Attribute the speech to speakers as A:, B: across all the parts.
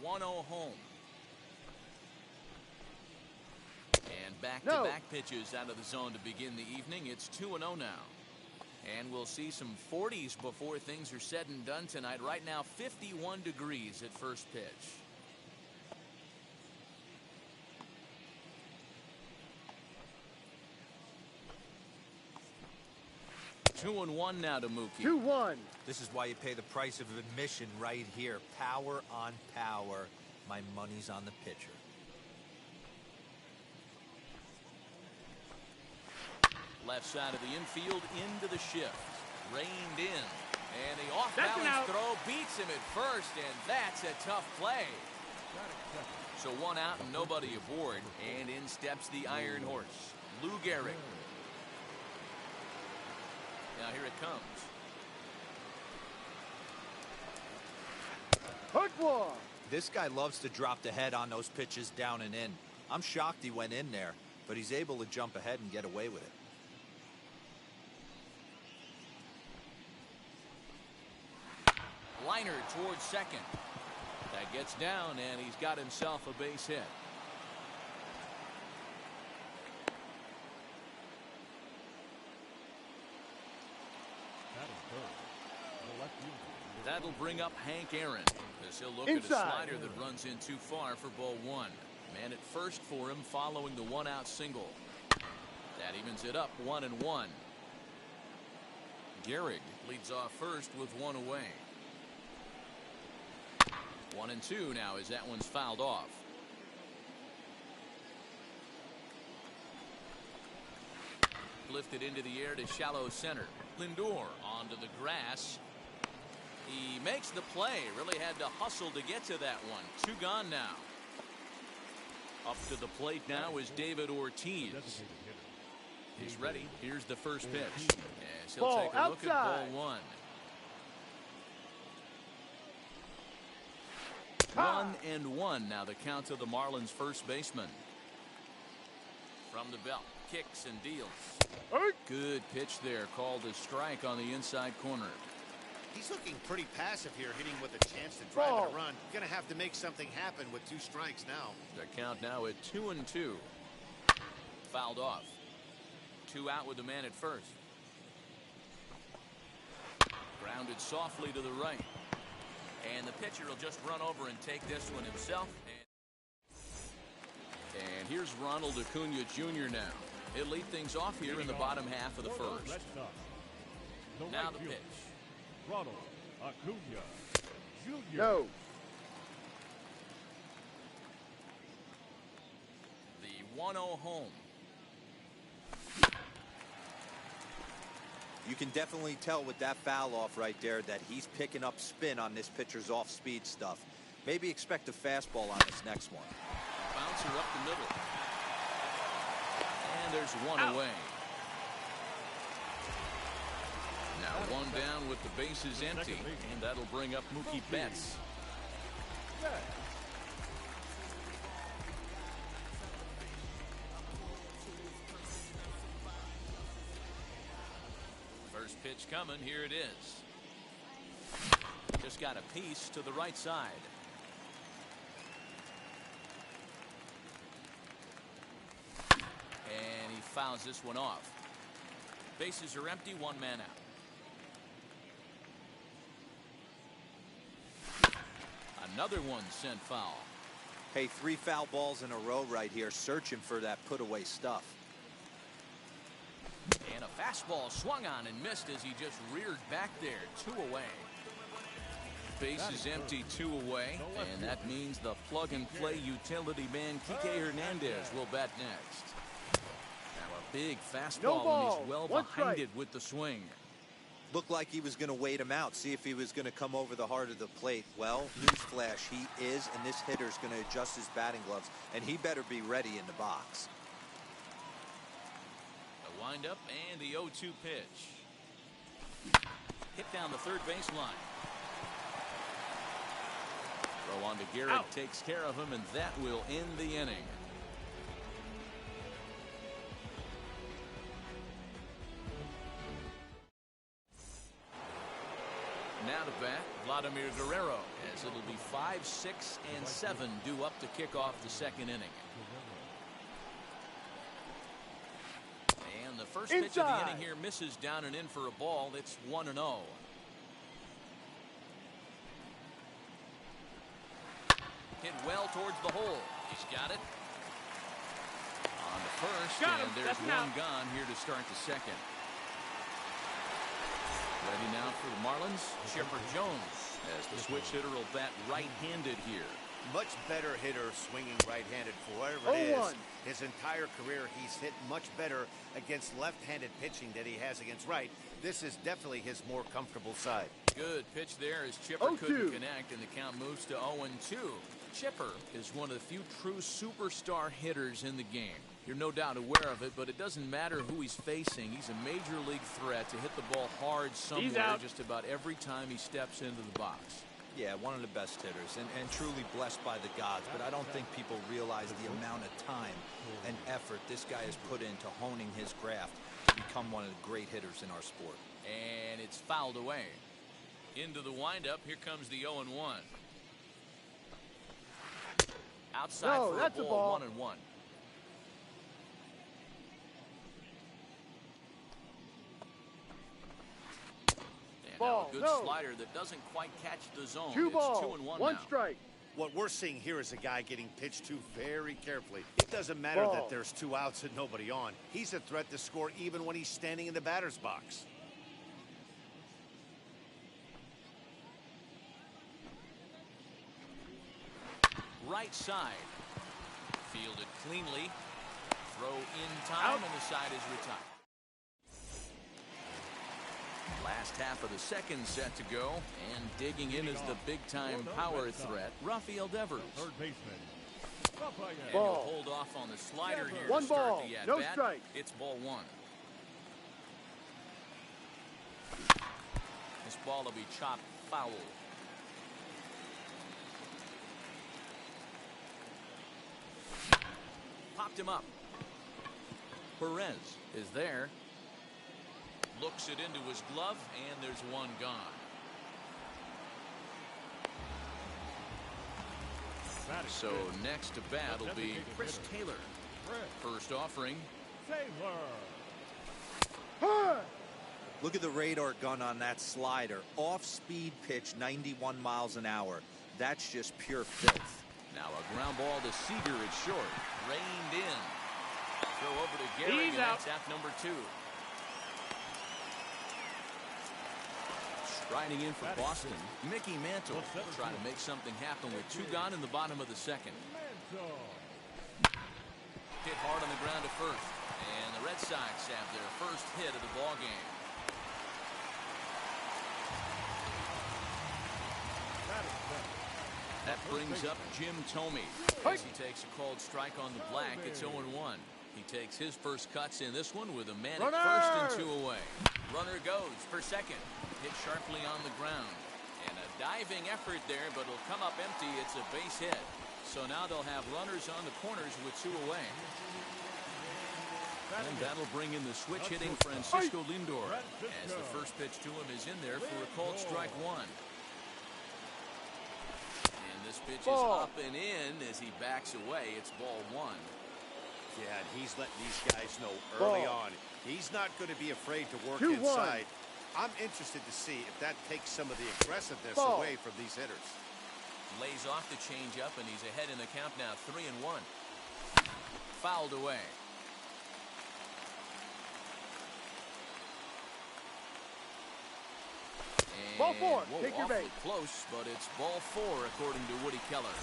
A: 1-0 home. And back-to-back pitches out of the zone to begin the evening. It's 2-0 now. And we'll see some 40s before things are said and done tonight. Right now, 51 degrees at first pitch. 2-1 now to Mookie.
B: 2-1.
C: This is why you pay the price of admission right here. Power on power. My money's on the pitcher.
A: Left side of the infield into the shift. Reined in. And the off-balance throw beats him at first, and that's a tough play. So 1 out and nobody aboard, and in steps the Iron Horse, Lou Gehrig. Now here it comes.
B: Hook one.
C: This guy loves to drop the head on those pitches down and in. I'm shocked he went in there, but he's able to jump ahead and get away with it.
A: Liner towards second. That gets down, and he's got himself a base hit. That'll bring up Hank Aaron as he'll look at a slider that runs in too far for ball 1. Man at first for him following the 1-out single. That evens it up 1-1. Gehrig leads off first with 1 away. 1-2 now as that one's fouled off. Lifted into the air to shallow center. Lindor onto the grass. He makes the play. Really had to hustle to get to that one. 2 gone now. Up to the plate now is David Ortiz. He's ready. Here's the first pitch. Yes, he'll take a look at ball 1. 1-1 now the count to the Marlins first baseman. From the belt, kicks and deals. Good pitch there, called a strike on the inside corner.
D: He's looking pretty passive here, hitting with a chance to drive in a run. Gonna have to make something happen with 2 strikes now.
A: The count now at 2-2. Fouled off. 2 out with the man at first. Grounded softly to the right. And the pitcher will just run over and take this one himself. And here's Ronald Acuna Jr. now. He'll lead things off here in the bottom half of the first. Now the pitch.
E: Ronald Acuna Jr.
B: No.
A: The 1-0 home.
C: You can definitely tell with that foul off right there that he's picking up spin on this pitcher's off-speed stuff. Maybe expect a fastball on this next one.
A: Bouncer up the middle. And there's 1 away. Now 1 down with the bases empty, and that'll bring up Mookie Betts. First pitch coming, here it is. Just got a piece to the right side. And he fouls this one off. Bases are empty, 1 man out. Another one sent foul.
C: Hey, 3 foul balls in a row right here, searching for that put-away stuff.
A: And a fastball swung on and missed as he just reared back there. 2 away. Base is empty, 2 away. And that means the plug-and-play utility man, Kike Hernandez, will bat next. Now a big fastball, and he's well behind it with the swing.
C: Looked like he was going to wait him out, see if he was going to come over the heart of the plate. Well, newsflash, he is, and this hitter's going to adjust his batting gloves, and he better be ready in the box.
A: The windup and the 0-2 pitch. Hit down the third baseline. Throw on to Gehrig, takes care of him, and that will end the inning. Now to bat, Vladimir Guerrero, as it'll be 5, 6, and 7 due up to kick off the second inning. And the first pitch of the inning here misses down and in for a ball. It's 1-0. Hit well towards the hole. He's got it. On the first, and there's one gone here to start the second. Ready now for the Marlins, Chipper Jones, as the switch hitter will bat right-handed here.
D: Much better hitter swinging right-handed for whatever it is. His entire career, he's hit much better against left-handed pitching than he has against right. This is definitely his more comfortable side.
A: Good pitch there as Chipper couldn't connect, and the count moves to 0-2. Chipper is one of the few true superstar hitters in the game. You're no doubt aware of it, but it doesn't matter who he's facing. He's a major league threat to hit the ball hard somewhere just about every time he steps into the box.
C: Yeah, one of the best hitters and truly blessed by the gods, but I don't think people realize the amount of time and effort this guy has put into honing his craft to become one of the great hitters in our sport.
A: And it's fouled away. Into the windup, here comes the 0-1. Outside for a ball, 1-1. Now a good slider that doesn't quite catch the zone. It's 2-1
B: one
A: now.
B: strike.
D: What we're seeing here is a guy getting pitched to very carefully. It doesn't matter that there's 2 outs and nobody on. He's a threat to score even when he's standing in the batter's box.
A: Right side. Fielded cleanly. Throw in time, and the side is retired. Last half of the second set to go, and digging in is the big-time power threat, Rafael Devers.
E: Third baseman.
A: And he'll hold off on the slider here
B: One
A: to start
B: ball,
A: the
B: no
A: at-bat.
B: strike.
A: It's ball 1. This ball will be chopped foul. Popped him up. Perez is there. Looks it into his glove, and there's one gone. So next to bat will be Chris Taylor. First offering.
E: Taylor.
C: Look at the radar gun on that slider. Off-speed pitch, 91 miles an hour. That's just pure filth.
A: Now a ground ball to Seager at short. Reined in. Throw over to Gehrig, and that's at number 2. Riding in for Boston, Mickey Mantle will try to make something happen with 2 gone in the bottom of the second. Hit hard on the ground to first, and the Red Sox have their first hit of the ball game. That brings up Jim Thome as he takes a called strike on the black. It's 0-1. He takes his first cuts in this one with a man at first and 2 away. Runner goes for second. Hit sharply on the ground. And a diving effort there, but it'll come up empty. It's a base hit. So now they'll have runners on the corners with 2 away. And that'll bring in the switch hitting Francisco Lindor, as the first pitch to him is in there for a called strike 1. And this pitch is up and in as he backs away. It's ball 1.
D: Yeah, and he's letting these guys know early on he's not going to be afraid to work inside. I'm interested to see if that takes some of the aggressiveness away from these hitters.
A: Lays off the changeup, and he's ahead in the count now, 3-1. Fouled away. And
B: Ball 4. Take your base.
A: Close, but it's ball 4 according to Woody Keller.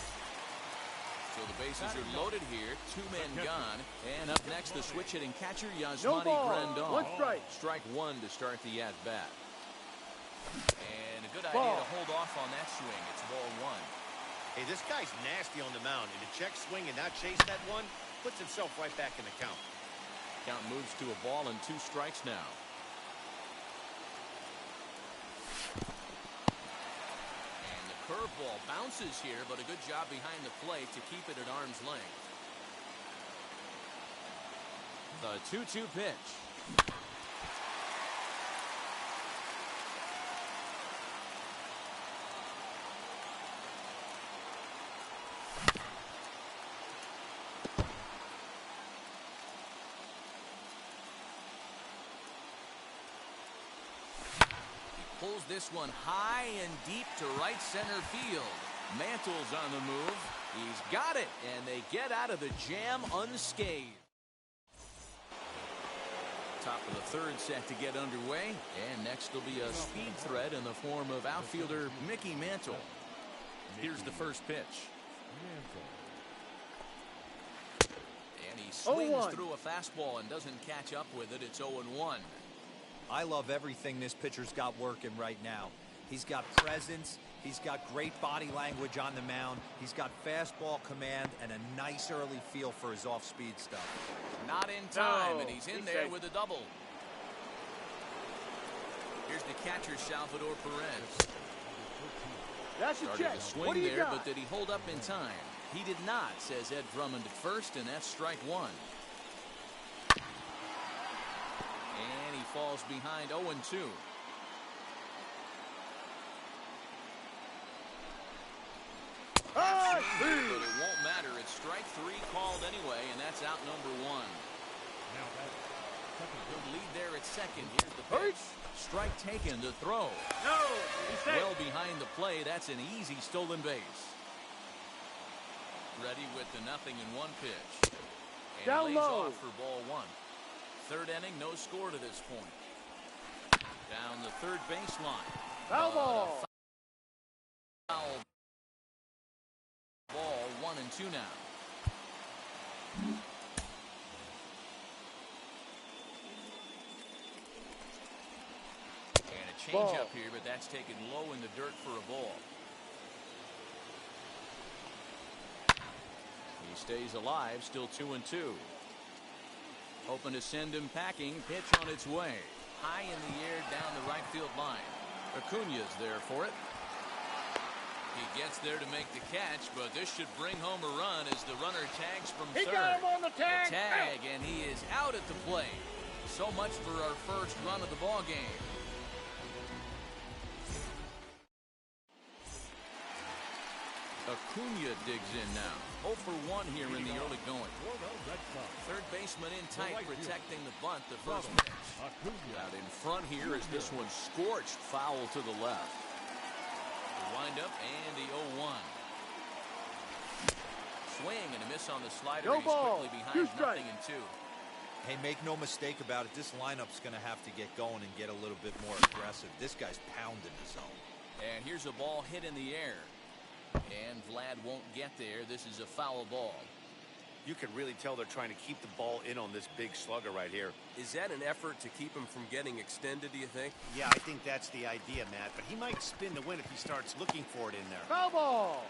A: So the bases are loaded here. 2 men gone. And up next, the switch-hitting catcher, Yasmani Grandal.
B: 1 strike.
A: Strike 1 to start the at-bat. And a good idea to hold off on that swing. It's ball 1.
D: Hey, this guy's nasty on the mound. And to check swing and not chase that one, puts himself right back in the count.
A: Count moves to a ball and 2 strikes now. Curveball bounces here, but a good job behind the plate to keep it at arm's length. The 2-2 pitch. pulls this one high and deep to right center field. Mantle's on the move. He's got it, and they get out of the jam unscathed. Top of the third set to get underway, and next will be a speed threat in the form of outfielder Mickey Mantle. Here's the first pitch. And he swings through a fastball and doesn't catch up with it. It's 0-1.
C: I love everything this pitcher's got working right now. He's got presence. He's got great body language on the mound. He's got fastball command and a nice early feel for his off-speed stuff.
A: Not in time, and he's in there with a double. Here's the catcher, Salvador Perez.
B: That's a check.
A: Started to swing there, but did he hold up in time? He did not, says Ed Drummond at first, and that's strike one. And he falls behind 0-2. But it won't matter. It's strike three called anyway, and that's out number one. Good lead there at second. Here's the pitch. Strike taken to throw. Well behind the play. That's an easy stolen base. Ready with the 0-1 pitch. And
B: Down
A: lays
B: low.
A: off for ball one. Third inning, no score to this point. Down the third baseline.
B: Foul ball.
A: Foul ball, 1-2 now. And a change up here, but that's taken low in the dirt for a ball. He stays alive, still 2-2. Hoping to send him packing. Pitch on its way. High in the air down the right field line. Acuña's there for it. He gets there to make the catch, but this should bring home a run as the runner tags from third.
B: Got him on the tag.
A: And he is out at the plate. So much for our first run of the ball game. Acuña digs in now. 0 for 1 here in the early going. Third baseman in tight, protecting the bunt, the first pitch. Out in front here is this one scorched foul to the left. The windup and the 0-1. Swing and a miss on the slider.
B: No
A: He's
B: ball.
A: quickly behind 0-2.
C: Hey, make no mistake about it. This lineup's going to have to get going and get a little bit more aggressive. This guy's pounding the zone.
A: And here's a ball hit in the air. And Vlad won't get there. This is a foul ball.
D: You can really tell they're trying to keep the ball in on this big slugger right here.
F: Is that an effort to keep him from getting extended, do you think?
D: Yeah, I think that's the idea, Matt. But he might spin to win if he starts looking for it in there.
B: Foul ball.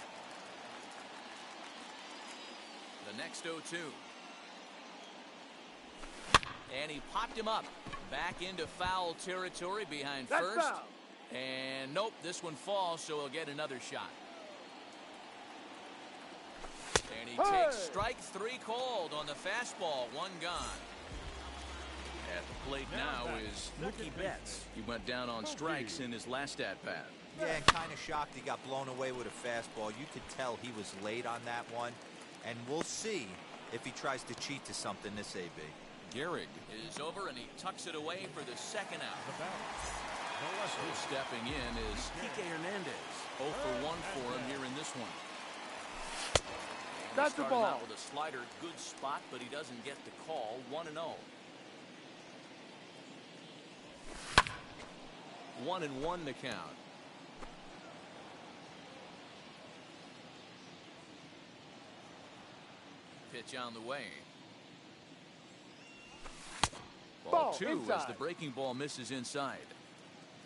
A: The next 0-2. And he popped him up. Back into foul territory behind
B: That's
A: first.
B: foul.
A: And nope, this one falls, so he'll get another shot. And he takes strike three called on the fastball. One gone. At the plate now is Mookie Betts. He went down on strikes in his last at-bat.
C: Yeah, and kind of shocked he got blown away with a fastball. You could tell he was late on that one. And we'll see if he tries to cheat to something this AB.
A: Gehrig is over, and he tucks it away for the second out. So stepping in is Kike Hernandez. 0 for 1 for him here in this one.
B: That's the ball.
A: Out with a slider, good spot, but he doesn't get the call. 1-0. 1-1 the count. Pitch on the way. Ball 2
B: inside.
A: as the breaking ball misses inside.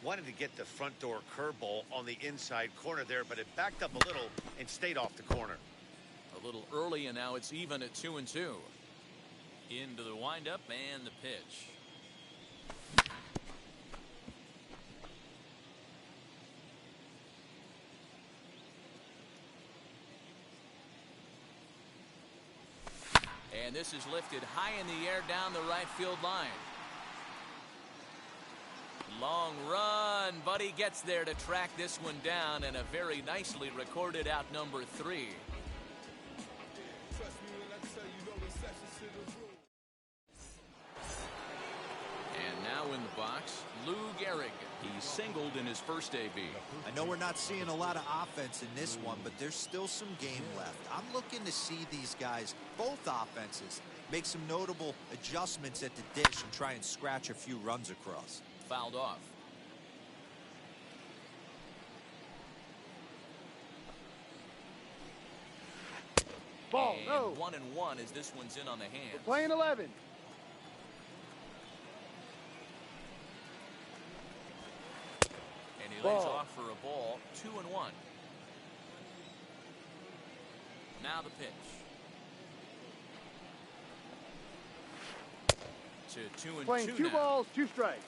D: Wanted to get the front door curveball on the inside corner there, but it backed up a little and stayed off the corner.
A: A little early, and now it's even at 2-2. Into the windup and the pitch. And this is lifted high in the air down the right field line. Long run, but he gets there to track this one down, and a very nicely recorded out number 3. And now in the box, Lou Gehrig. He singled in his first AB.
C: I know we're not seeing a lot of offense in this one, but there's still some game left. I'm looking to see these guys, both offenses, make some notable adjustments at the dish and try and scratch a few runs across.
A: Fouled off.
B: Ball,
A: And
B: no.
A: 1-1 as this one's in on the hands.
B: We're playing 11.
A: And he
B: Ball.
A: lays off for a ball. 2-1. Now the pitch. To 2-2
B: Playing 2
A: now.
B: balls, 2 strikes.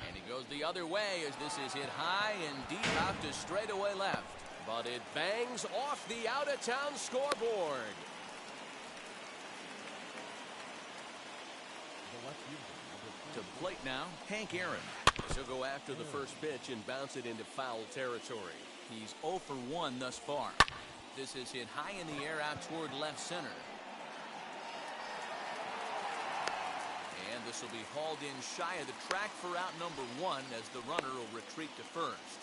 A: And he goes the other way as this is hit high and deep out to straightaway left. But it bangs off the out-of-town scoreboard. To the plate now, Hank Aaron.
F: He'll go after the first pitch and bounce it into foul territory.
A: He's 0 for 1 thus far. This is hit high in the air out toward left center. And this will be hauled in shy of the track for out number 1 as the runner will retreat to first.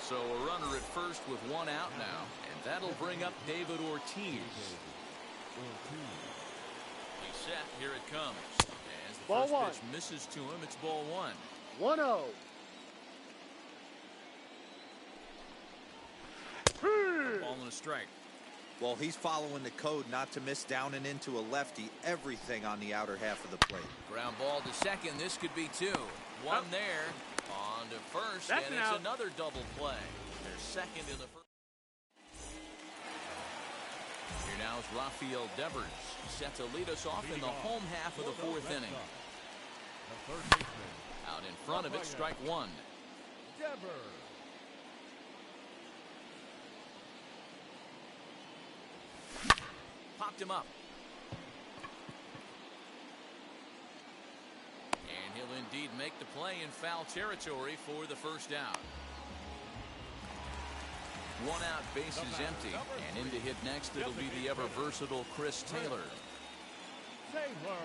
A: So a runner at first with 1 out now, and that'll bring up David Ortiz. He's set. Here it comes. As the
B: Ball
A: first
B: 1.
A: pitch misses to him, it's ball 1.
B: 1-0.
A: Ball and a strike.
C: Well, he's following the code not to miss down and into a lefty, everything on the outer half of the plate.
A: Ground ball to second. This could be 2. 1 there. On to first,
B: That's
A: and
B: an
A: it's
B: out.
A: another double play. They're second in the first. Here now is Rafael Devers, set to lead us off in the home half of the 4th inning.
E: The third baseman,
A: Out in front of it, strike 1.
E: Devers.
A: Popped him up. And he'll indeed make the play in foul territory for the first out. 1 out, base is empty. And in to hit next, it'll be the ever-versatile Chris Taylor.
E: Taylor.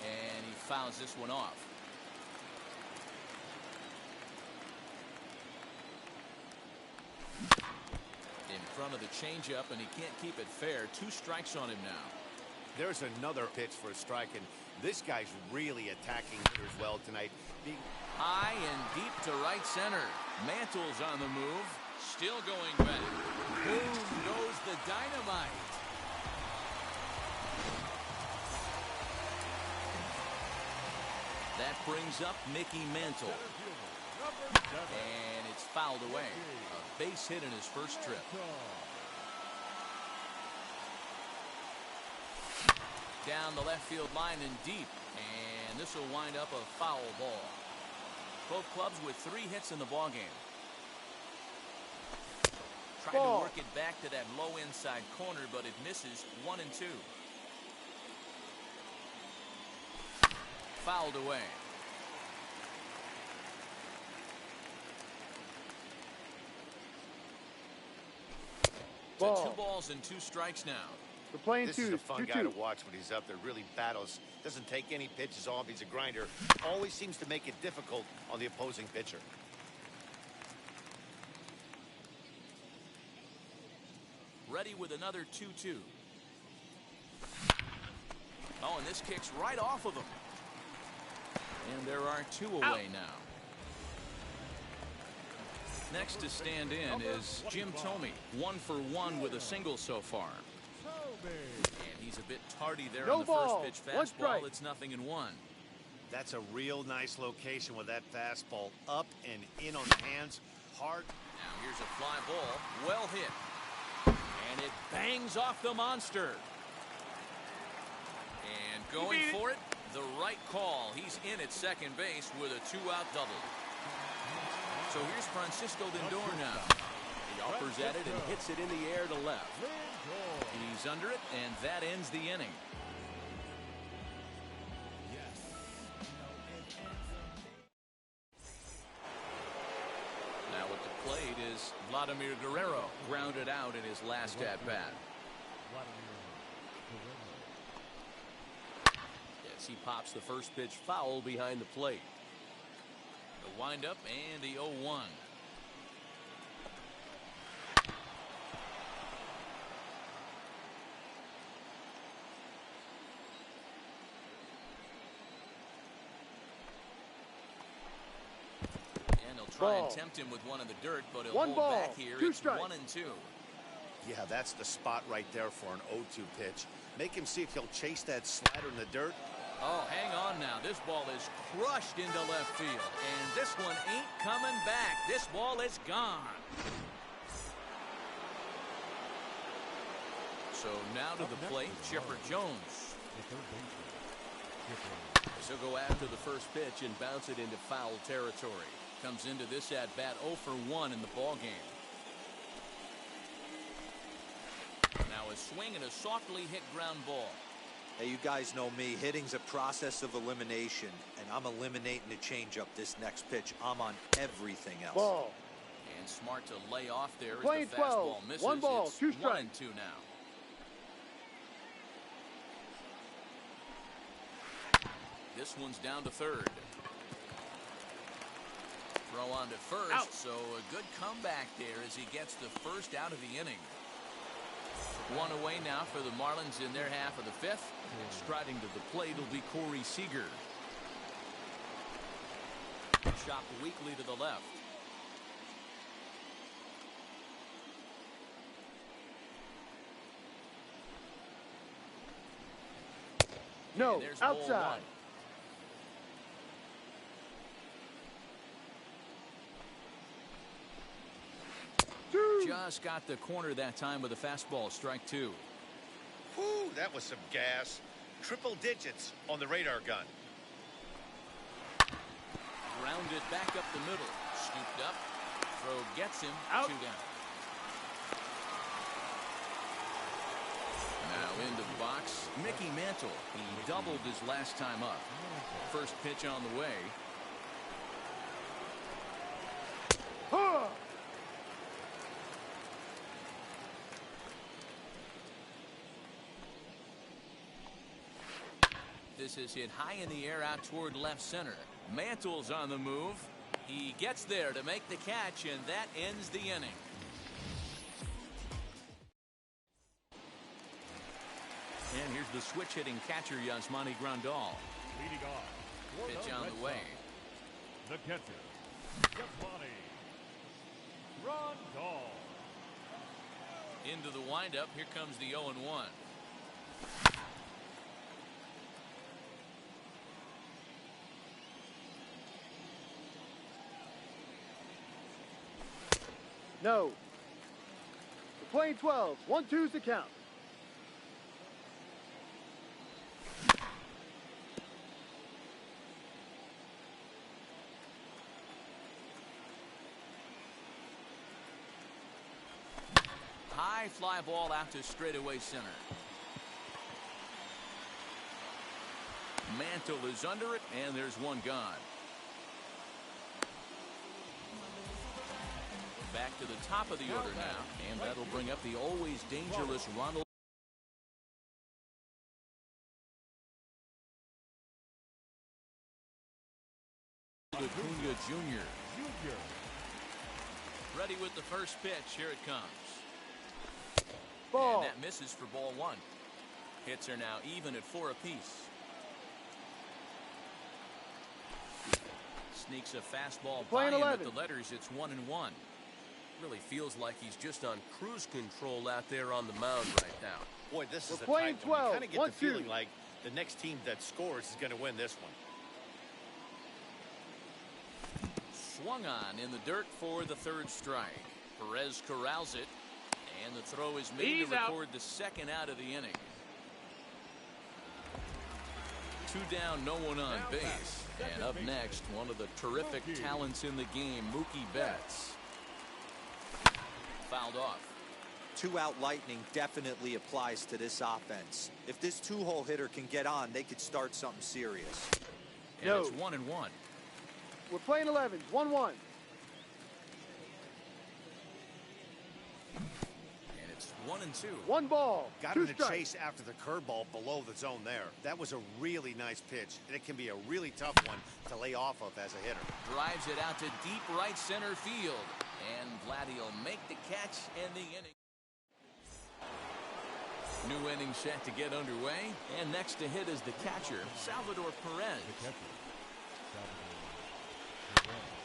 A: And he fouls this one off. In front of the changeup, and he can't keep it fair. 2 strikes on him now.
D: There's another pitch for a strike, and this guy's really attacking hitters well tonight.
A: High and deep to right center. Mantle's on the move. Still going back. Boom goes the dynamite. That brings up Mickey Mantle.
E: Number 7.
A: And it's fouled away. A base hit in his first trip. Down the left field line and deep. And this will wind up a foul ball. Both clubs with 3 hits in the ballgame. Tried to work it back to that low inside corner, but it misses. 1 and 2. Fouled away.
B: Ball.
A: So 2 balls and 2 strikes now.
B: We're playing
D: This
B: 2.
D: is a fun
B: 2-2.
D: guy to watch when he's up there. Really battles. Doesn't take any pitches off. He's a grinder. Always seems to make it difficult on the opposing pitcher.
A: Ready with another 2-2. Oh, and this kicks right off of him. And there are 2 away now. Next to stand in is Jim Thome. 1 for 1 with a single so far. And he's a bit tardy there
B: No
A: on the
B: ball.
A: first pitch
B: 1
A: fastball.
B: strike.
A: It's 0-1.
D: That's a real nice location with that fastball up and in on the hands. Hard.
A: Now here's a fly ball. Well hit. And it bangs off the monster. And going for it, the right call. He's in at second base with a 2-out double. So here's Francisco Lindor now. He offers at it and hits it in the air to left. He's under it, and that ends the inning. Now at the plate is Vladimir Vladimir Guerrero grounded out in his last at-bat. Yes, he pops the first pitch foul behind the plate. The windup and the 0-1. Try and tempt him with one in the dirt, but he'll hold back here. It's 1-2.
D: Yeah, that's the spot right there for an 0-2 pitch. Make him see if he'll chase that slider in the dirt.
A: Oh, hang on now. This ball is crushed into left field, and this one ain't coming back. This ball is gone. So now to the plate, Chipper Jones. He'll go after the first pitch and bounce it into foul territory. Comes into this at-bat 0 for 1 in the ball game. Now a swing and a softly hit ground ball.
C: Hey, you guys know me. Hitting's a process of elimination, and I'm eliminating the changeup this next pitch. I'm on everything else.
B: Ball.
A: And smart to lay off there as
B: Playing
A: the fastball
B: 12.
A: misses.
B: 1 ball,
A: it's
B: 2 strikes.
A: 1-2 now. This one's down to third. Throw on to first,
B: out.
A: So a good comeback there as he gets the first out of the inning. One away now for the Marlins in their half of the fifth. Striding to the plate will be Corey Seager. Chopped weakly to the left.
B: No,
A: There's ball
B: outside.
A: 1. Just got the corner that time with a fastball, strike 2.
D: Whew, that was some gas. Triple digits on the radar gun.
A: Grounded back up the middle. Scooped up. Throw gets him.
B: Out.
A: 2 down. Now into the box, Mickey Mantle. He doubled his last time up. First pitch on the way.
B: Huh.
A: This is hit high in the air out toward left center. Mantle's on the move. He gets there to make the catch, and that ends the inning. And here's the switch-hitting catcher, Yasmani Grandal.
E: Leading off. for
A: Pitch
E: the
A: on
E: Red
A: the way.
E: Sox, the catcher, Yasmani Grandal.
A: Into the windup. Here comes the 0-1.
B: No. We're playing 12. 1-2's the count.
A: High fly ball out to straightaway center. Mantle is under it, and there's one gone. Back to the top of the order now, and that'll bring up the always dangerous Ronald Acuna Jr. Ready with the first pitch. Here it comes.
B: Ball.
A: And that misses for ball 1. Hits are now even at 4 apiece. Sneaks a fastball by him at the letters. It's 1-1.
F: Really feels like he's just on cruise control out there on the mound right now.
D: Boy, this is
B: We're
D: a
B: playing
D: tight one. You
B: 12.
D: kind of get
B: 1-2.
D: the feeling like the next team that scores is going to win this one.
A: Swung on in the dirt for the third strike. Perez corrals it, and the throw is made
B: He's
A: to
B: out.
A: record the second out of the inning. 2 down, no one on base. And up next, one of the terrific talents in the game, Mookie Betts. Fouled off.
C: 2-out lightning definitely applies to this offense. If this 2-hole hitter can get on, they could start something serious.
A: And
B: No.
A: it's 1-1.
B: We're playing 11. 1-1.
A: 1-2.
B: One ball,
D: Got
B: two
D: in the
B: strikes.
D: chase after the curveball below the zone there. That was a really nice pitch, and it can be a really tough one to lay off of as a hitter.
A: Drives it out to deep right center field. And Vladdy will make the catch and the inning. New inning set to get underway. And next to hit is the catcher, Salvador Perez.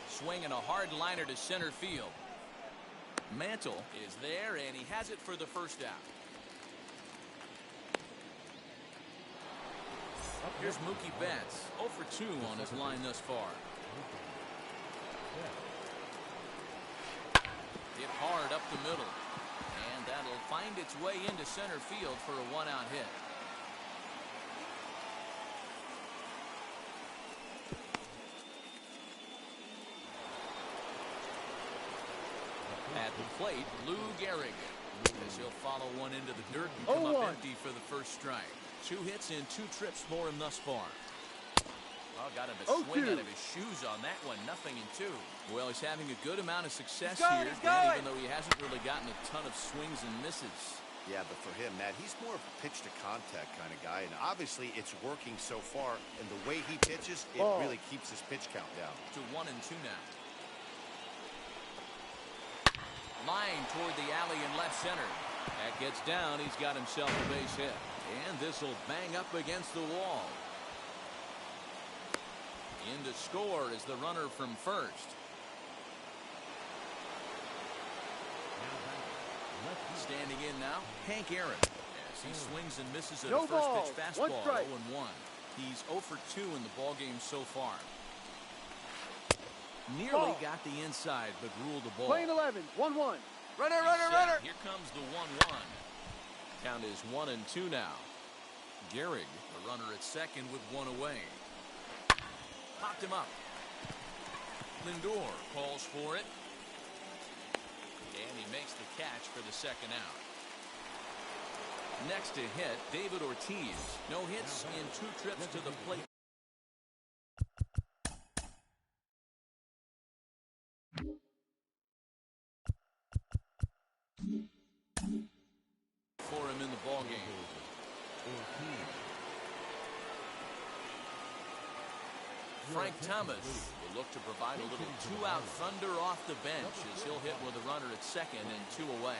A: Swinging a hard liner to center field. Mantle is there, and he has it for the first out. Here's Mookie Betts, 0 for 2 on his line thus far. Hit hard up the middle, and that'll find its way into center field for a one-out hit. At the plate, Lou Gehrig, as he'll follow one into the dirt and come up empty for the first strike. 2 hits and 2 trips for him thus far. Oh, got him a swing out of his shoes on that one. 0-2. Well, he's having a good amount of success here, even though he hasn't really gotten a ton of swings and misses.
D: Yeah, but for him, Matt, he's more of a pitch-to-contact kind of guy, and obviously it's working so far, and the way he pitches, it really keeps his pitch count down.
A: To 1-2 now. Line toward the alley in left center. That gets down. He's got himself a base hit. And this will bang up against the wall. In to score is the runner from first. Standing in now, Hank Aaron. As he swings and misses at a first pitch fastball, 0-1. He's 0 for 2 in the ballgame so far. Nearly got the inside, but ruled the ball.
B: Playing 11, 1-1.
A: Runner. Here comes the 1-1. Count is 1-2 now. Gehrig, the runner at second with 1 away. Popped him up. Lindor calls for it. And he makes the catch for the second out. Next to hit, David Ortiz. No hits in 2 trips to the plate. For him in the ballgame. Frank Thomas will look to provide a little 2-out thunder off the bench as he'll hit with a runner at second and 2 away.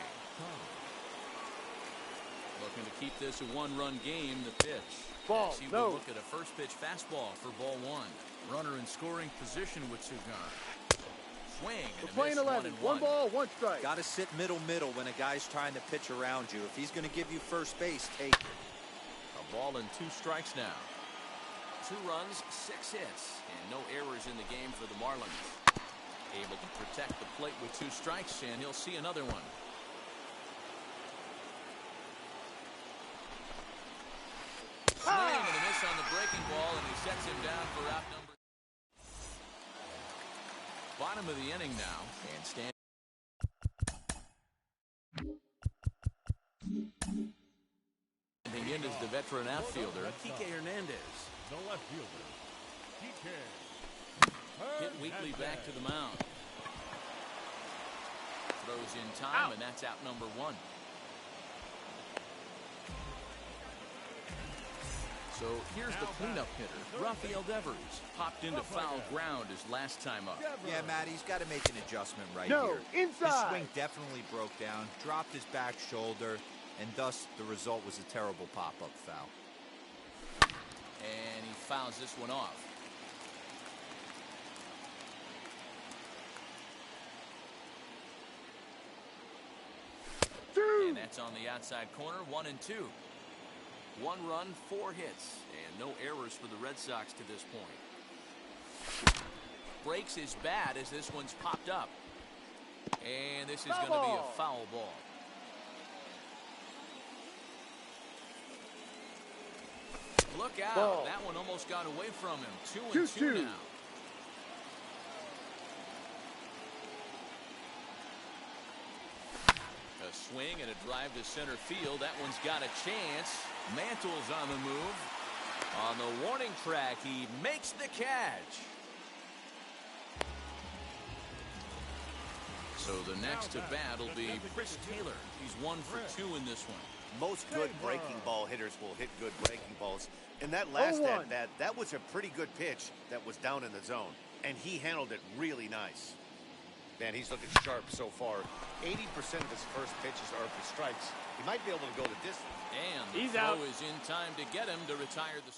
A: Looking to keep this a 1-run game. The pitch.
B: Ball,
A: he will look at a first pitch fastball for ball 1. Runner in scoring position with 2 gone. Swing.
B: We're playing 11. 1 ball, 1 strike.
C: Got to sit middle when a guy's trying to pitch around you. If he's going to give you first base, take it.
A: A ball and 2 strikes now. 2 runs, 6 hits, and no errors in the game for the Marlins. Able to protect the plate with 2 strikes, and he'll see another one. Swing and a miss on the breaking ball, and he sets him down for out number. Bottom of the inning now, and standing in is the veteran outfielder, Kike Hernandez.
E: The left fielder, Kike.
A: Hit weakly back to the mound. Throws in time, and that's out number 1. So here's the cleanup hitter, Rafael Devers. Popped into foul ground his last time up.
C: Yeah, Matt, he's got to make an adjustment right
B: No,
C: here.
B: inside.
C: His swing definitely broke down, dropped his back shoulder, and thus the result was a terrible pop-up foul.
A: And he fouls this one off. And that's on the outside corner, 1-2. 1 run, 4 hits, and no errors for the Red Sox to this point. Breaks his bat as this one's popped up. And this is going to be a foul ball. Look out. That one almost got away from him. 2-2 now. A swing and a drive to center field. That one's got a chance. Mantle's on the move. On the warning track, he makes the catch. So the next to bat will be Chris Taylor. He's 1 for 2 in this one.
D: Most good breaking ball hitters will hit good breaking balls. In that last at-bat, that was a pretty good pitch that was down in the zone. And he handled it really nice. Man, he's looking sharp so far. 80% of his first pitches are for strikes. He might be able to go the distance.
A: And the throw is in time to get him to retire the...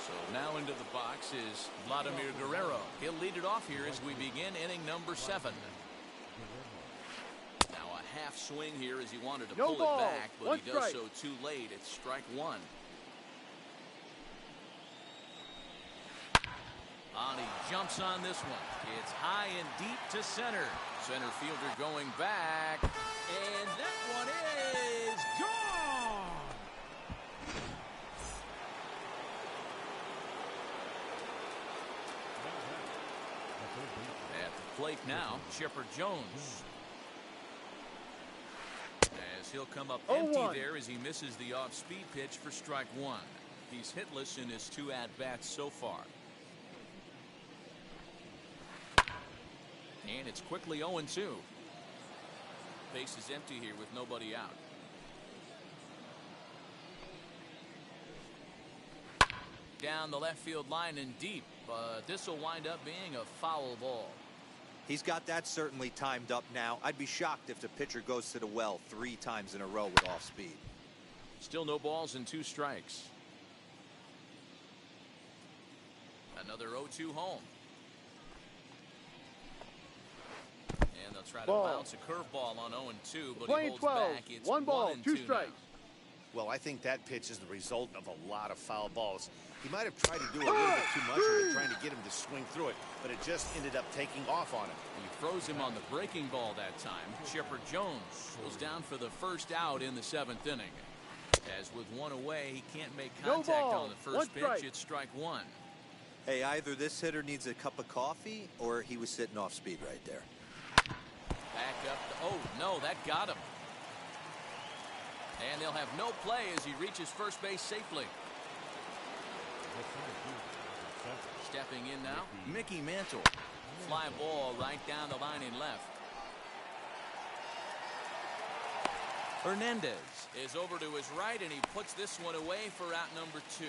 A: So now into the box is Vladimir Guerrero. He'll lead it off here as we begin inning number 7. Now a half swing here as he wanted to pull it back, but he does so too late. It's strike 1. And he jumps on this one. It's high and deep to center. Center fielder going back. And that one is gone. At the plate now, Chipper Jones. As he'll come up empty there as he misses the off-speed pitch for strike 1. He's hitless in his 2 at-bats so far. And it's quickly 0-2. Base is empty here with nobody out. Down the left field line and deep, but this will wind up being a foul ball.
C: He's got that certainly timed up now. I'd be shocked if the pitcher goes to the well 3 times in a row with off speed.
A: Still no balls and 2 strikes. Another 0-2 home. And they'll try to bounce a curveball on 0-2, but he holds back. It's
B: 1 ball, 2 strikes.
D: Well, I think that pitch is the result of a lot of foul balls. He might have tried to do a little bit too much of it, trying to get him to swing through it, but it just ended up taking off on him.
A: He throws him on the breaking ball that time. Chipper Jones was down for the first out in the 7th inning. As with 1 away, he can't make contact on the first pitch. It's strike 1.
C: Hey, either this hitter needs a cup of coffee or he was sitting off speed right there.
A: Back up. Oh, no, that got him. And they'll have no play as he reaches first base safely. Stepping in now, Mickey Mantle. Fly ball right down the line in left. Hernandez is over to his right, and he puts this one away for out number 2.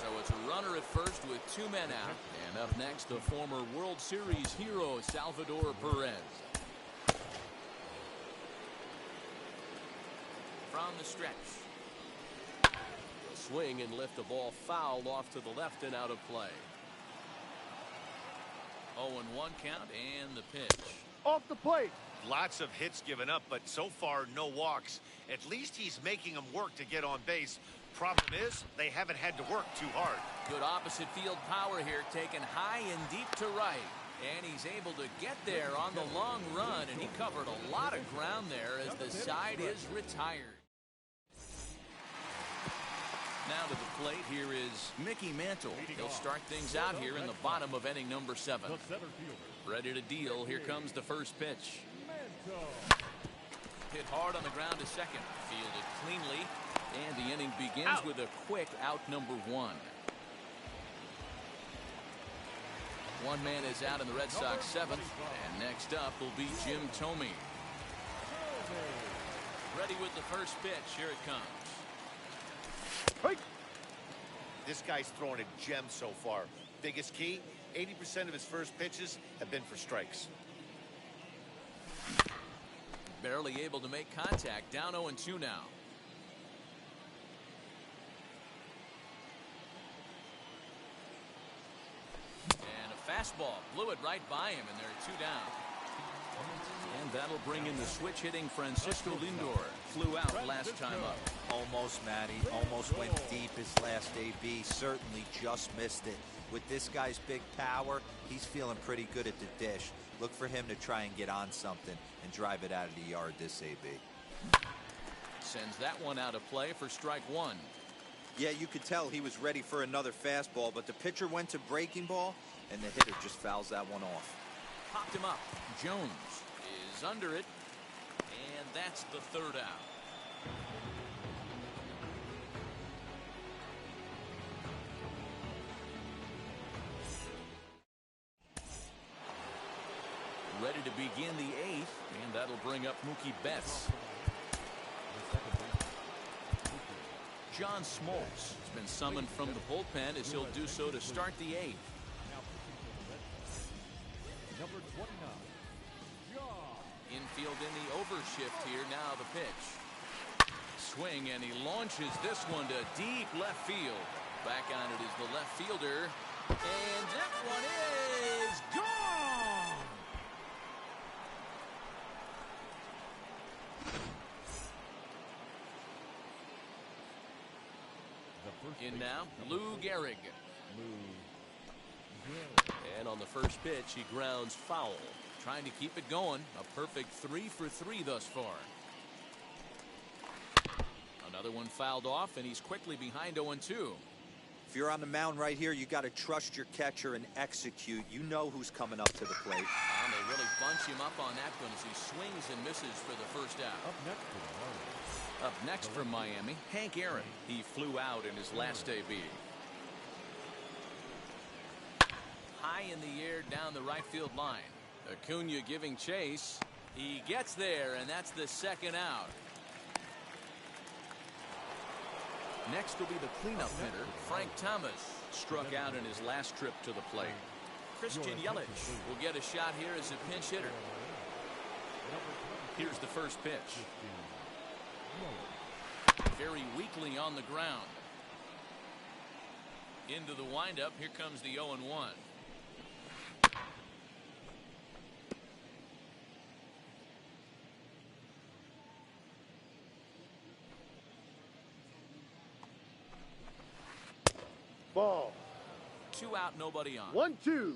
A: So it's a runner at first with 2 men out. And up next, the former World Series hero, Salvador Perez. From the stretch.
F: Swing and lift the ball foul off to the left and out of play.
A: 0-1 count and the pitch.
B: Off the plate.
D: Lots of hits given up, but so far no walks. At least he's making them work to get on base. Problem is, they haven't had to work too hard.
A: Good opposite field power here, taken high and deep to right. And he's able to get there on the long run, and he covered a lot of ground there as the side is retired. Now to the plate, here is Mickey Mantle. He'll start things out here in the bottom of inning number 7. Ready to deal. Here comes the first pitch. Hit hard on the ground to second. Fielded cleanly. And the inning begins with a quick out number 1. One man is out in the Red Sox 7th. And next up will be Jim Thome. Ready with the first pitch. Here it comes.
D: This guy's throwing a gem so far. Biggest key, 80% of his first pitches have been for strikes.
A: Barely able to make contact. Down 0-2 now. And a fastball. Blew it right by him, and there are 2 down. And that'll bring in the switch-hitting Francisco Lindor. Flew out last time up.
C: Almost, Matty. Almost went deep his last AB. Certainly just missed it. With this guy's big power, he's feeling pretty good at the dish. Look for him to try and get on something and drive it out of the yard this AB.
A: Sends that one out of play for strike 1.
C: Yeah, you could tell he was ready for another fastball, but the pitcher went to breaking ball, and the hitter just fouls that one off.
A: Popped him up. Jones is under it, and that's the 3rd out. ready to begin the 8th, and that'll bring up Mookie Betts. John Smoltz has been summoned from the bullpen as he'll do so to start the 8th.
E: Number 29.
A: Infield in the overshift here. Now the pitch. Swing, and he launches this one to deep left field. Back on it is the left fielder. And that one is gone! In now, Lou Gehrig.
F: And on the first pitch, he grounds foul.
A: Trying to keep it going. A perfect 3 for 3 thus far. Another one fouled off, and he's quickly behind 0-2.
C: If you're on the mound right here, you got to trust your catcher and execute. You know who's coming up to the plate.
A: And they really bunch him up on that one as he swings and misses for the first out. Up next from Miami, Hank Aaron. He flew out in his last debut. High in the air down the right field line. Acuna giving chase. He gets there, and that's the second out. Next will be the cleanup hitter, Frank Thomas. Struck out in his last trip to the plate. Christian Yelich will get a shot here as a pinch hitter. Here's the first pitch. Very weakly on the ground. Into the windup. Here comes the 0-1.
B: Ball.
A: 2 out, nobody on.
B: 1-2.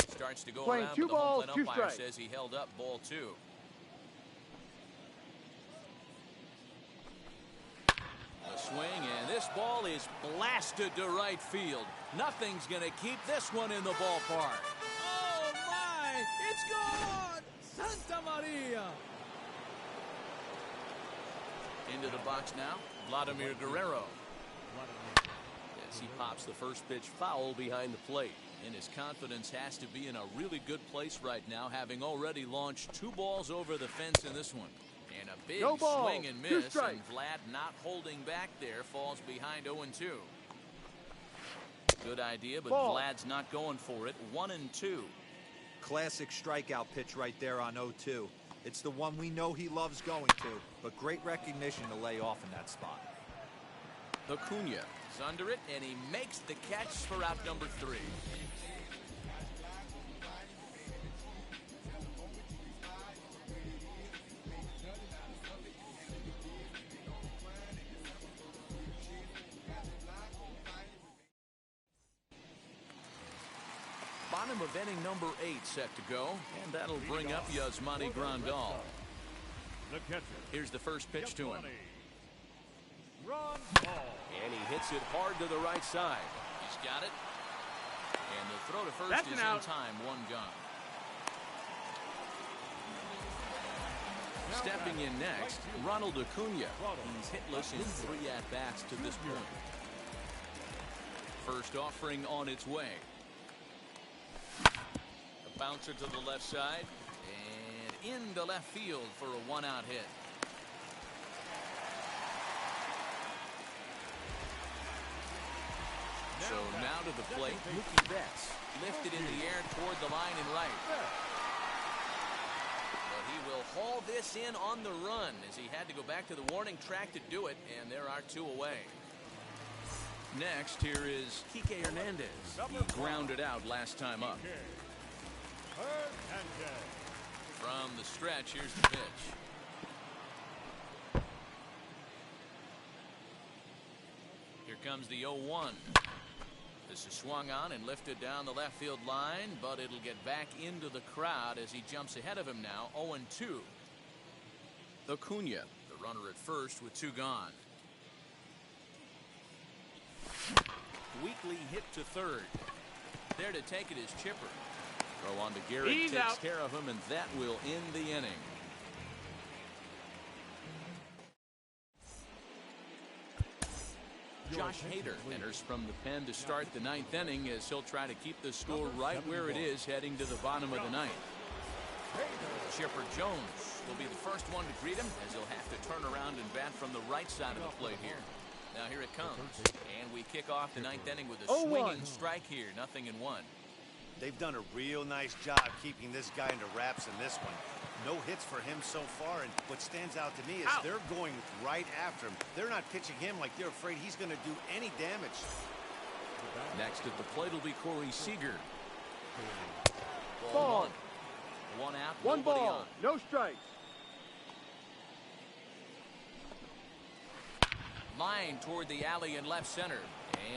A: Starts to go
B: Playing
A: around,
B: 2
A: but the home
B: balls,
A: plate
B: 2
A: umpire
B: strikes.
A: says he held up ball 2. A swing, and this ball is blasted to right field. Nothing's going to keep this one in the ballpark.
G: Oh my! It's gone! Santa Maria!
A: Into the box now, Vladimir Guerrero. As he pops the first pitch foul behind the plate. And his confidence has to be in a really good place right now, having already launched 2 balls over the fence in this one. And a big swing and
B: 2
A: miss,
B: strikes.
A: and Vlad not holding back there, falls behind 0-2. Good idea, but
B: Ball.
A: Vlad's not going for it. 1-2.
C: Classic strikeout pitch right there on 0-2. It's the one we know he loves going to, but great recognition to lay off in that spot.
A: Acuna is under it, and he makes the catch for out number 3. Bottom of inning number 8 set to go, and that'll bring up Yasmani Grandal.
E: The catcher.
A: Here's the first pitch to him.
E: Run ball.
A: And he hits it hard to the right side. He's got it. And the throw to first
G: That's
A: is
G: an
A: in
G: out.
A: time. 1 gone. Stepping in next, Ronald Acuna. He's hitless in 3 at-bats to this point. First offering on its way. A bouncer to the left side. And into left field for a 1-out hit. So now to the plate, Mookie Betts. Lifted in the air toward the line and right. But he will haul this in on the run as he had to go back to the warning track to do it, and there are 2 away. Next, here is Kike Hernandez. He grounded out last time up. From the stretch, here's the pitch. Here comes the 0-1. This is swung on and lifted down the left field line, but it'll get back into the crowd as he jumps ahead of him now. 0-2. Acuna, the runner at first with 2 gone. Weakly hit to third. There to take it is Chipper. Throw on to Garrett,
G: He's
A: takes
G: out.
A: care of him, and that will end the inning. Josh Hader enters from the pen to start the ninth inning as he'll try to keep the score right where it is heading to the bottom of the ninth. Chipper Jones will be the first one to greet him as he'll have to turn around and bat from the right side of the plate here. Now here it comes, and we kick off the ninth inning with a swinging strike here, 0-1.
D: They've done a real nice job keeping this guy under wraps in this one. No hits for him so far, and what stands out to me is they're going right after him. They're not pitching him like they're afraid he's going to do any damage.
A: Next at the plate will be Corey Seager.
B: Ball.
A: One out,
B: One
A: nobody
B: ball,
A: on.
B: no strikes.
A: Line toward the alley in left center,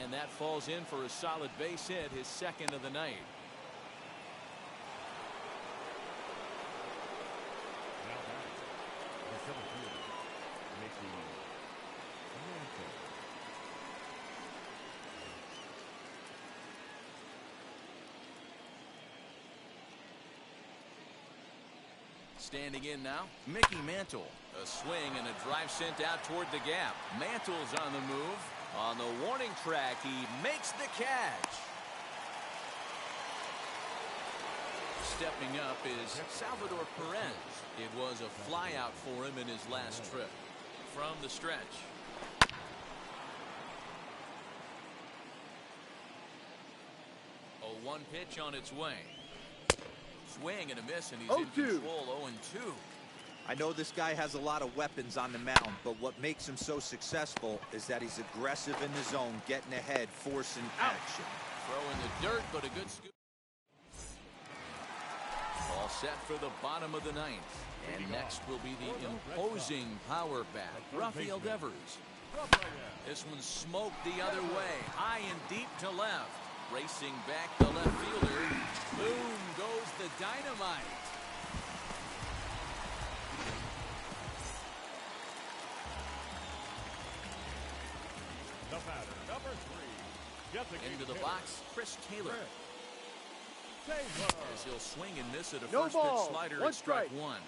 A: and that falls in for a solid base hit, his second of the night. Standing in now, Mickey Mantle. A swing and a drive sent out toward the gap. Mantle's on the move. On the warning track, he makes the catch. Stepping up is Salvador Perez. It was a flyout for him in his last trip. From the stretch. A 1 pitch on its way. Swing and a miss, and he's in control. 0-2.
C: I know this guy has a lot of weapons on the mound, but what makes him so successful is that he's aggressive in the zone, getting ahead, forcing action.
A: Throw in the dirt, but a good scoop. All set for the bottom of the ninth. And next will be the imposing power bat, Rafael Devers. This one smoked the other way, high and deep to left. Racing back the left fielder. Boom goes the dynamite.
E: The batter, number 3.
A: Into the box, Chris Taylor. As he'll swing and miss at a
B: No
A: first
B: ball.
A: pitch slider
B: One
A: at strike
B: strike.
A: one.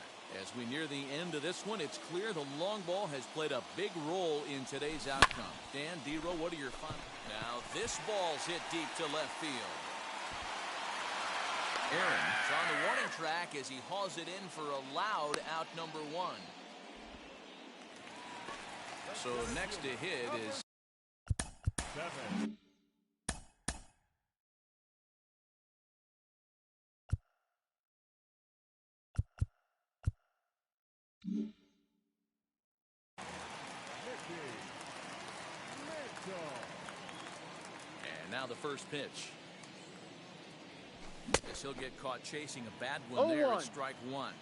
A: As we near the end of this one, it's clear the long ball has played a big role in today's outcome. Dan, D-Row, what are your final? Now this ball's hit deep to left field. Aaron's on the warning track as he hauls it in for a loud out number 1. So next to hit is
E: 7.
A: And now the first pitch. As he'll get caught chasing a bad one there at strike 1.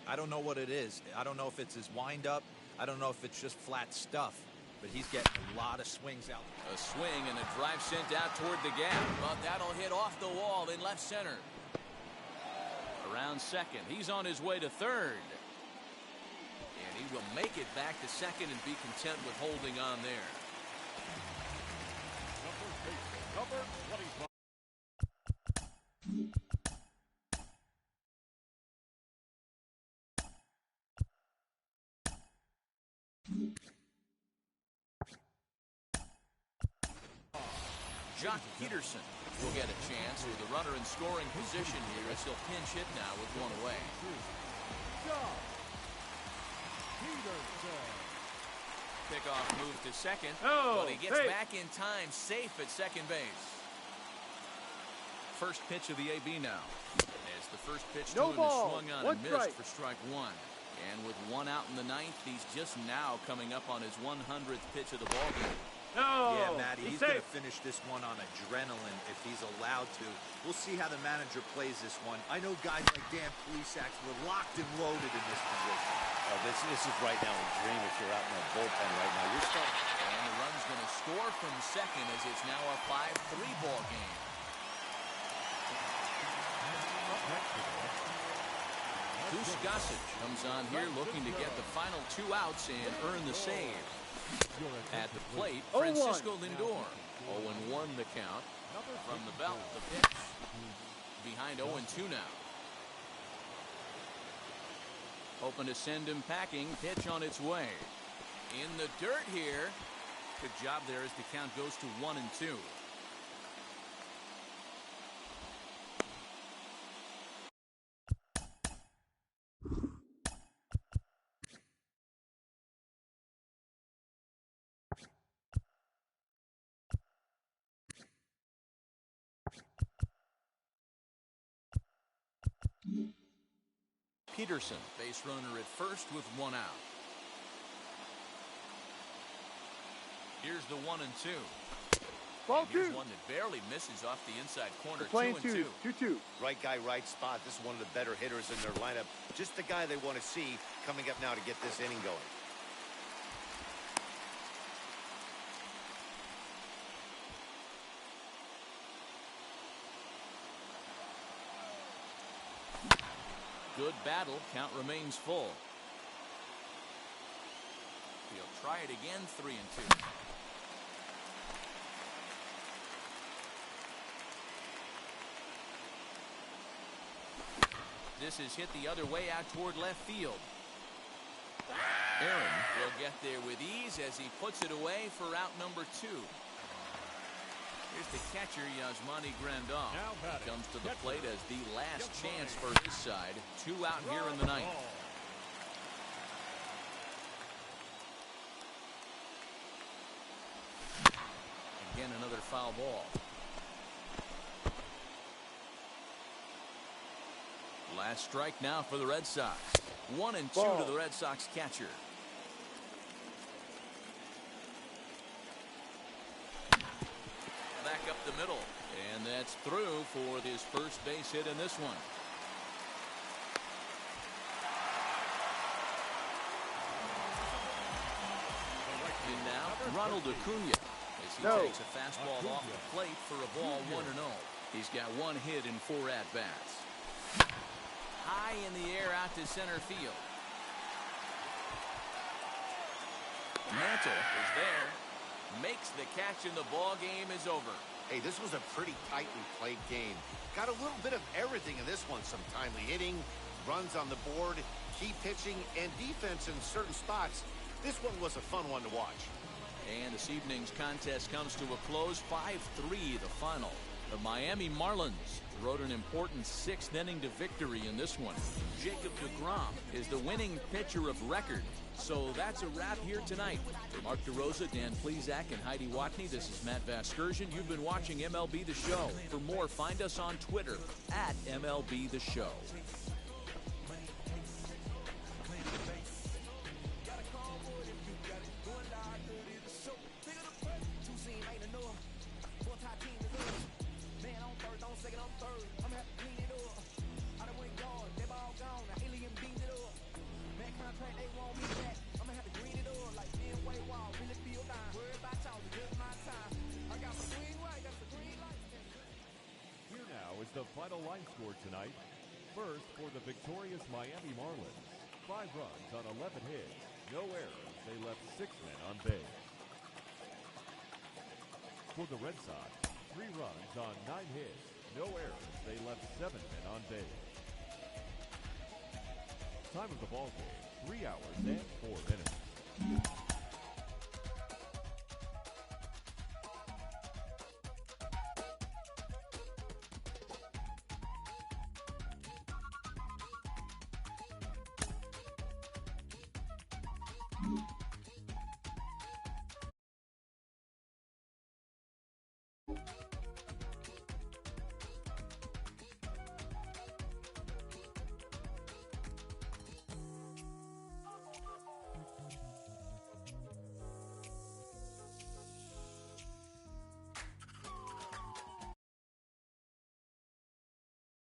C: I don't know what it is. I don't know if it's his windup. I don't know if it's just flat stuff. But he's getting a lot of swings out.
A: A swing and a drive sent out toward the gap. But that'll hit off the wall in left center. Around second. He's on his way to third. And he will make it back to second and be content with holding on there.
E: Number 25.
A: Jock Peterson will get a chance with a runner in scoring position here as he'll pinch hit now with one away. Pickoff move to second, but he gets back in time, safe at second base. First pitch of the AB now. As the first pitch to him is swung on and missed for strike 1. And with 1 out in the ninth, he's just now coming up on his 100th pitch of the ballgame.
C: Yeah, Matty, he's going to finish this one on adrenaline if he's allowed to. We'll see how the manager plays this one. I know guys like Dan Plesac were locked and loaded in this position.
D: Oh, this is right now a dream if you're out in the bullpen right now. You're starting.
A: And the run's going to score from second as it's now a 5-3 ball game. Goose Gossage comes on here looking to get the final 2 outs and earn the save. At the plate, Francisco Lindor. 0-1 the count. From the belt, the pitch. Behind 0-2 now. Hoping to send him packing. Pitch on its way. In the dirt here. Good job there as the count goes to 1-2. Peterson, base runner at first with 1 out. Here's the 1-2.
B: Ball
A: Here's
B: 2.
A: one that barely misses off the inside corner.
B: Playing
A: 2-2.
B: 2-2.
D: Right guy, right spot. This is one of the better hitters in their lineup. Just the guy they want to see coming up now to get this inning going.
A: Good battle. Count remains full. He'll try it again. 3-2. This is hit the other way out toward left field. Aaron will get there with ease as he puts it away for out number 2. Here's the catcher, Yasmani Grandal. He comes to the plate as the last chance for his side. 2 out here in the ninth. Again, another foul ball. Last strike now for the Red Sox. 1-2 to the Red Sox catcher. Back up the middle, and that's through for his first base hit in this one. And now Ronald Acuna as he takes a fastball off the plate for a ball 1-0. He's got 1 hit in 4 at-bats. High in the air out to center field. Mantle is there. Makes the catch and the ball game is over.
D: Hey, this was a pretty tightly played game. Got a little bit of everything in this one. Some timely hitting, runs on the board, key pitching, and defense in certain spots. This one was a fun one to watch.
A: And this evening's contest comes to a close. 5-3 the final. The Miami Marlins rode an important 6th inning to victory in this one. Jacob deGrom is the winning pitcher of record. So that's a wrap here tonight. For Mark DeRosa, Dan Plesac, and Heidi Watney, this is Matt Vasgersian. You've been watching MLB The Show. For more, find us on Twitter at MLB The Show.
E: The final line score tonight. First, for the victorious Miami Marlins, 5 runs on 11 hits, no errors. They left 6 men on base. For the Red Sox, 3 runs on 9 hits, no errors. They left 7 men on base. Time of the ball game, 3 hours and 4 minutes.